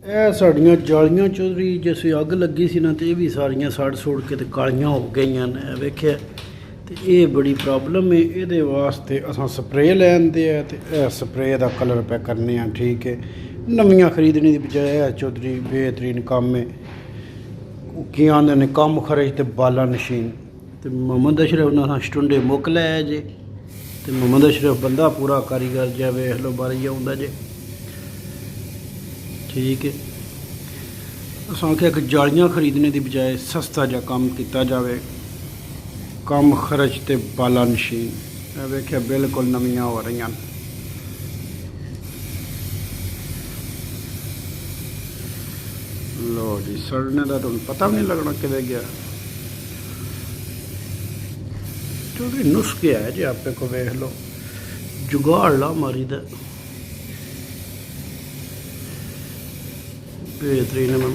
ਇਹ ਸਾਡੀਆਂ ਜਾਲੀਆਂ ਚੌਧਰੀ ਜਿਵੇਂ ਅੱਗ ਲੱਗੀ ਸੀ ਨਾ, ਤੇ ਇਹ ਵੀ ਸਾਰੀਆਂ ਸੜ ਸੁੜ ਕੇ ਤੇ ਕਾਲੀਆਂ ਹੋ ਗਈਆਂ ਨੇ, ਵੇਖਿਆ। ਤੇ ਇਹ ਬੜੀ ਪ੍ਰੋਬਲਮ ਹੈ। ਇਹਦੇ ਵਾਸਤੇ ਅਸਾਂ ਸਪਰੇਅ ਲੈਂਦੇ ਆ, ਤੇ ਇਹ ਸਪਰੇਅ ਦਾ ਕਲਰ ਪੈ ਕਰਨੇ ਆ, ਠੀਕ ਹੈ। ਨਵੀਆਂ ਖਰੀਦਣੀ ਦੀ ਬਜਾਏ ਇਹ ਚੌਧਰੀ बेहतरीन काम है। ਕੀ ਆਂਦੇ ਨੇ ਕੰਮ ਖਰਚ ਤੇ ਬਾਲਾ ਨਸ਼ੀਨ। ਤੇ ਮੁਹੰਮਦ ਅਸ਼ਰਫ ਨਾਲ ਸਟੁੰਡੇ ਮੁੱਕ ਲੈ ਜੇ, ਤੇ ਮੁਹੰਮਦ ਅਸ਼ਰਫ ਬੰਦਾ ਪੂਰਾ ਕਾਰੀਗਰ ਜਿਹਾ, ਵੇਖ ਲਓ ਬਾਰੀ ਆਉਂਦਾ ਜੇ, ਠੀਕ ਹੈ। ਅਸਾਂ ਆਖਿਆ ਕਿ ਜਾਲੀਆਂ ਖਰੀਦਣੇ ਦੀ ਬਜਾਏ ਸਸਤਾ ਜਿਹਾ ਕੰਮ ਕੀਤਾ ਜਾਵੇ, ਕੰਮ ਖਰਚ ਤੇ ਬਾਲਾ ਨਸ਼ੀਨ। ਇਹ ਵੇਖਿਆ ਬਿਲਕੁਲ ਨਵੀਆਂ ਹੋ ਰਹੀਆਂ। लो जी, सड़ने का तो पता भी नहीं लगना कि गया। क्योंकि नुस्खे है जी, आपे को वेख लो, जुगाड़ ला मारी दा बेहतरीन।